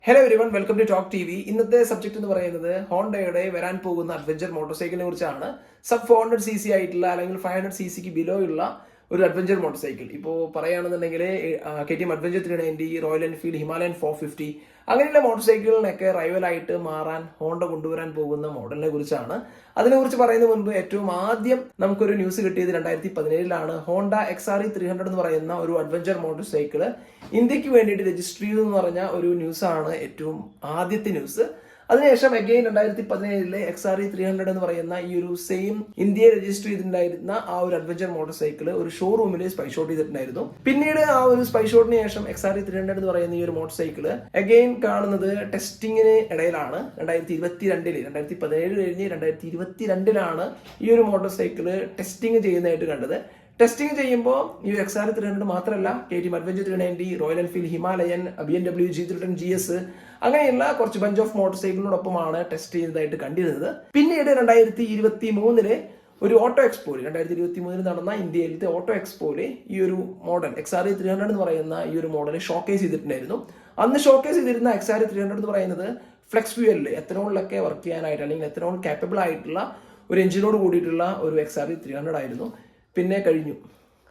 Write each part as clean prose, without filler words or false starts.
Hello everyone, welcome to Talk T V. ഇന്നത്തെ subject എന്ന് പറയുന്നത് ഹോണ്ടയുടെ വരാൻ പോകുന്ന അഡ്വഞ്ചർ മോട്ടോർ സൈക്കിളിനെ കുറിച്ചാണ്. സബ് 400cc ആയിട്ടുള്ള അല്ലെങ്കിൽ 500cc ബിലോ ഉള്ള ഒരു അഡ്വഞ്ചർ മോട്ടോർ സൈക്കിൾ. ഇപ്പോൾ പറയുകയാണെന്നുണ്ടെങ്കിൽ KTM adventure 390, royal Enfield Himalayan 450 അങ്ങനെയുള്ള മോട്ടോർ സൈക്കിളിനൊക്കെ റൈവലായിട്ട് മാറാൻ ഹോണ്ട കൊണ്ടുവരാൻ പോകുന്ന മോഡലിനെ കുറിച്ചാണ്. അതിനെക്കുറിച്ച് പറയുന്നതിന് മുൻപ് ഏറ്റവും ആദ്യം നമുക്കൊരു ന്യൂസ് കിട്ടിയത് 2017 ഹോണ്ട XRE 300 എന്ന് പറയുന്ന ഒരു അഡ്വഞ്ചർ മോട്ടോർ സൈക്കിള് ഇന്ത്യക്ക് വേണ്ടിയിട്ട് രജിസ്റ്റർ ചെയ്തു എന്ന് പറഞ്ഞ ഒരു ന്യൂസാണ് ഏറ്റവും ആദ്യത്തെ ന്യൂസ്. അതിനുശേഷം അഗെയിൻ 2017 XRE 300 എന്ന് പറയുന്ന ഈ ഒരു സെയിം ഇന്ത്യയെ രജിസ്റ്റർ ചെയ്തിട്ടുണ്ടായിരുന്ന ആ ഒരു അഡ്വഞ്ചർ മോട്ടോർ സൈക്കിൾ ഒരു ഷോറൂമിൽ സ്പൈ ഷോട്ട് ചെയ്തിട്ടുണ്ടായിരുന്നു. പിന്നീട് ആ ഒരു സ്പൈ ഷോട്ടിന് ശേഷം XRE 300 എന്ന് പറയുന്ന ഈ ഒരു മോട്ടോർ സൈക്കിൾ അഗെയിൻ കാണുന്നത് ടെസ്റ്റിങ്ങിന് ഇടയിലാണ്. 2017 കഴിഞ്ഞ് 2022 ഈ ഒരു മോട്ടോർ സൈക്കിൾ ടെസ്റ്റിംഗ് ചെയ്യുന്നതായിട്ട് കണ്ടത്. ടെസ്റ്റിംഗ് ചെയ്യുമ്പോൾ ഈ XRE 300 മാത്രമല്ല, KTM adventure 390, royal Enfield Himalayan, BMW G310 GS അങ്ങനെയുള്ള കുറച്ച് ബഞ്ച് ഓഫ് മോട്ടോർ സൈക്കിളിനോടൊപ്പമാണ് ടെസ്റ്റ് ചെയ്തതായിട്ട് കണ്ടിരുന്നത്. പിന്നീട് 2023 ഒരു ഓട്ടോ എക്സ്പോയിൽ 2023 നടന്ന ഇന്ത്യയിലത്തെ ഓട്ടോ എക്സ്പോയില് ഈ ഒരു മോഡൽ XRE 300 എന്ന് പറയുന്ന ഈ ഒരു മോഡൽ ഷോക്കേസ് ചെയ്തിട്ടുണ്ടായിരുന്നു. അന്ന് ഷോക്കേസ് ചെയ്തിരുന്ന XRE 300 എന്ന് പറയുന്നത് ഫ്ലെക്സ് ഫ്യൂവലിൽ എത്തനോളിലൊക്കെ വർക്ക് ചെയ്യാനായിട്ട് അല്ലെങ്കിൽ എത്തനോൾ കാപ്പബിൾ ആയിട്ടുള്ള ഒരു എഞ്ചിനോട് കൂടിയിട്ടുള്ള ഒരു XRE 300 ആയിരുന്നു. പിന്നെ കഴിഞ്ഞു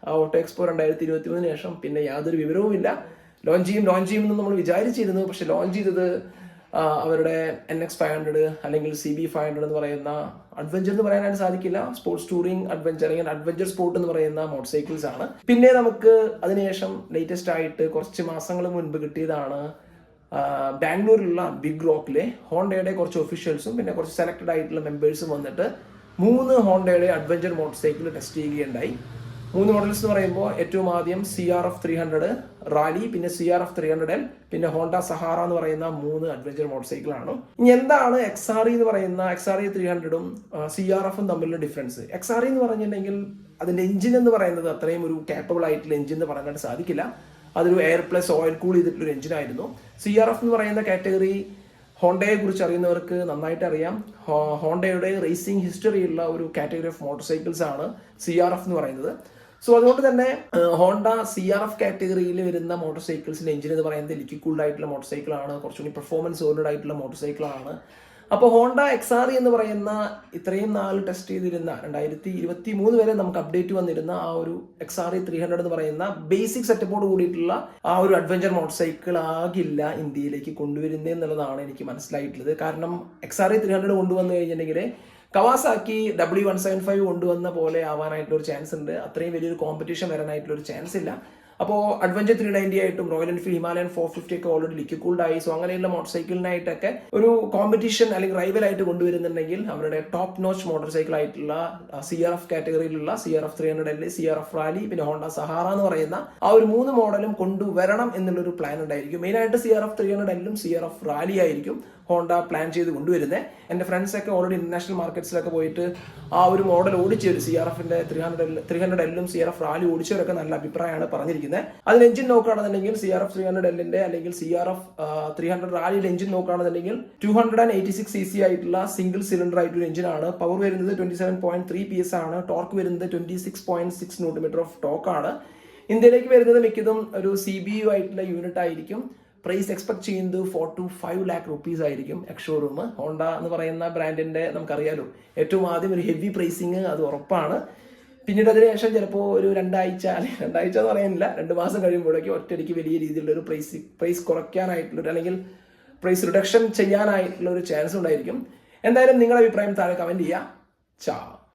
ആ ഓട്ടോ എക്സ്പോ 2023 ശേഷം പിന്നെ യാതൊരു വിവരവുമില്ല. ലോഞ്ച് ചെയ്യുമെന്ന് നമ്മൾ വിചാരിച്ചിരുന്നു. പക്ഷെ ലോഞ്ച് ചെയ്തത് അവരുടെ NX 500 അല്ലെങ്കിൽ CB 500 എന്ന് പറയുന്ന അഡ്വഞ്ചർ എന്ന് പറയാനായിട്ട് സാധിക്കില്ല, സ്പോർട്സ് ടൂറിംഗ് അഡ്വഞ്ചർ അല്ലെങ്കിൽ അഡ്വഞ്ചർ സ്പോർട്ട് എന്ന് പറയുന്ന മോട്ടോർ സൈക്കിൾസ് ആണ്. പിന്നെ നമുക്ക് അതിനുശേഷം ലേറ്റസ്റ്റ് ആയിട്ട് കുറച്ച് മാസങ്ങൾ മുൻപ് കിട്ടിയതാണ് ബാംഗ്ലൂരിലുള്ള ബിഗ് റോക്കിലെ ഹോണ്ടയുടെ കുറച്ച് ഒഫീഷ്യൽസും പിന്നെ കുറച്ച് സെലക്ടഡ് ആയിട്ടുള്ള മെമ്പേഴ്സും വന്നിട്ട് 3 ഹോണ്ടയുടെ അഡ്വഞ്ചർ മോട്ടോർ സൈക്കിൾ ടെസ്റ്റ് ചെയ്യുകയുണ്ടായി. 3 മോഡൽസ് എന്ന് പറയുമ്പോൾ ഏറ്റവും ആദ്യം CRF 300 റാലി, പിന്നെ CRF 300L, പിന്നെ ഹോണ്ട സഹാറ എന്ന് പറയുന്ന 3 അഡ്വഞ്ചർ മോട്ടോർ സൈക്കിളാണ്. ഇനി എന്താണ് XRE എന്ന് പറയുന്ന XRE 300ഉം CRFും തമ്മിലുള്ള ഡിഫറൻസ്? XRE എന്ന് പറഞ്ഞിട്ടുണ്ടെങ്കിൽ അതിന്റെ എഞ്ചിൻ എന്ന് പറയുന്നത് അത്രയും ഒരു കാപ്പബിൾ ആയിട്ടുള്ള എഞ്ചിൻ എന്ന് പറയാനായിട്ട് സാധിക്കില്ല. അതൊരു എയർ പ്ലസ് ഓയിൽ കൂൾ ചെയ്തിട്ടുള്ള ഒരു എഞ്ചിനായിരുന്നു. CRF എന്ന് പറയുന്ന കാറ്റഗറി ഹോണ്ടയെ കുറിച്ച് അറിയുന്നവർക്ക് നന്നായിട്ട് അറിയാം. ഹോണ്ടയുടെ റേസിംഗ് ഹിസ്റ്ററിയുള്ള ഒരു കാറ്റഗറി ഓഫ് മോട്ടോർ സൈക്കിൾസ് ആണ് CRF എന്ന് പറയുന്നത്. സോ അതുകൊണ്ട് തന്നെ ഹോണ്ട CRF കാറ്റഗറിയിൽ വരുന്ന മോട്ടോർ സൈക്കിൾസിന്റെ എഞ്ചിൻ എന്ന് പറയുന്നത് ലിക്വിഡ് കൂൾഡ് ആയിട്ടുള്ള മോട്ടോർ സൈക്കിളാണ്, കുറച്ചുകൂടി പെർഫോമൻസ് ഓറിയന്റഡ് ആയിട്ടുള്ള മോട്ടോർ സൈക്കിളാണ്. അപ്പോൾ ഹോണ്ട XRE എന്ന് പറയുന്ന ഇത്രയും നാൾ ടെസ്റ്റ് ചെയ്തിരുന്ന 2023 വരെ നമുക്ക് അപ്ഡേറ്റ് വന്നിരുന്ന ആ ഒരു XRE 300 എന്ന് പറയുന്ന ബേസിക് സെറ്റപ്പോട് കൂടിയിട്ടുള്ള ആ ഒരു അഡ്വഞ്ചർ മോട്ടോർ സൈക്കിൾ ആകില്ല ഇന്ത്യയിലേക്ക് കൊണ്ടുവരുന്നത് എന്നുള്ളതാണ് എനിക്ക് മനസ്സിലായിട്ടുള്ളത്. കാരണം XRE 300 കൊണ്ടുവന്നു കഴിഞ്ഞിട്ടുണ്ടെങ്കിൽ കവാസാക്കി W175 കൊണ്ടുവന്ന പോലെ ആവാനായിട്ടുള്ള ഒരു ചാൻസ് ഉണ്ട്. അത്രയും വലിയൊരു കോമ്പറ്റീഷൻ വരാനായിട്ടുള്ള ഒരു ചാൻസ് ഇല്ല. അപ്പോൾ അഡ്വഞ്ചർ 390 ആയിട്ടും റോയൽ എൻഫീൽഡ് ഹിമാലയൻ 450 ഒക്കെ ഓൾറെഡി ലിക്വിഡ് കൂൾഡ് ആയി. സോ അങ്ങനെയുള്ള മോട്ടോർ സൈക്കിളിനായിട്ടൊക്കെ ഒരു കോമ്പറ്റീഷൻ അല്ലെങ്കിൽ റൈവൽ ആയിട്ട് കൊണ്ടുവരുന്നുണ്ടെങ്കിൽ അവരുടെ ടോപ്പ് നോച്ച് മോട്ടോർ സൈക്കിൾ ആയിട്ടുള്ള CRF കാറ്റഗറിയിലുള്ള CRF 300L, CRF rally, പിന്നെ ഹോണ്ട സഹാറ എന്ന് പറയുന്ന ആ ഒരു 3 മോഡലും കൊണ്ടുവരണം എന്നുള്ളൊരു പ്ലാൻ ഉണ്ടായിരിക്കും. മെയിനായിട്ട് CRF 300L CRF റാലി ആയിരിക്കും ഹോണ്ട പ്ലാൻ ചെയ്ത് കൊണ്ടുവരുന്നത്. എൻ്റെ ഫ്രണ്ട്സ് ഒക്കെ ഓൾറെഡി ഇന്റർനാഷണൽ മാർക്കറ്റ്സിലൊക്കെ പോയിട്ട് ആ ഒരു മോഡൽ ഓടിച്ചവർ CRFന്റെ 300L CRF റാലി ഓടിച്ചവരൊക്കെ നല്ല അഭിപ്രായമാണ് പറഞ്ഞിരിക്കുന്നത്. അതിന് എഞ്ചിൻ നോക്കുകയാണെന്നുണ്ടെങ്കിൽ CRF 300Lന്റെ അല്ലെങ്കിൽ CRF 300 റാലിയുടെ എഞ്ചിൻ നോക്കുകയാണെന്നുണ്ടെങ്കിൽ 286cc ആയിട്ടുള്ള സിംഗിൾ സിലിണ്ടർ ആയിട്ടുള്ള എഞ്ചിനാണ്. പവർ വരുന്നത് 27.3 PS ആണ്. ടോർക്ക് വരുന്നത് 26.6 Nm ഓഫ് ടോക്ക് ആണ്. ഇന്ത്യയിലേക്ക് വരുന്നത് മിക്കതും ഒരു CBU ആയിട്ടുള്ള യൂണിറ്റ് ആയിരിക്കും. പ്രൈസ് എക്സ്പെക്ട് ചെയ്യുന്നത് 4 to 5 lakh rupees ആയിരിക്കും എക്സ്ഷോറൂം. ഹോണ്ട എന്ന് പറയുന്ന ബ്രാൻഡിന്റെ നമുക്കറിയാലോ, ഏറ്റവും ആദ്യം ഒരു ഹെവി പ്രൈസിങ് അത് ഉറപ്പാണ്. പിന്നീട് അതിനുശേഷം ചിലപ്പോൾ ഒരു രണ്ടാഴ്ച എന്ന് പറയാനില്ല, 2 മാസം കഴിയുമ്പോഴേക്കും ഒറ്റയടിക്ക് വലിയ രീതിയിലുള്ള ഒരു പ്രൈസ് കുറയ്ക്കാനായിട്ടുള്ള അല്ലെങ്കിൽ പ്രൈസ് റിഡക്ഷൻ ചെയ്യാനായിട്ടുള്ള ഒരു ചാൻസ് ഉണ്ടായിരിക്കും. എന്തായാലും നിങ്ങളുടെ അഭിപ്രായം താഴെ കമന്റ് ചെയ്യുക. ചാ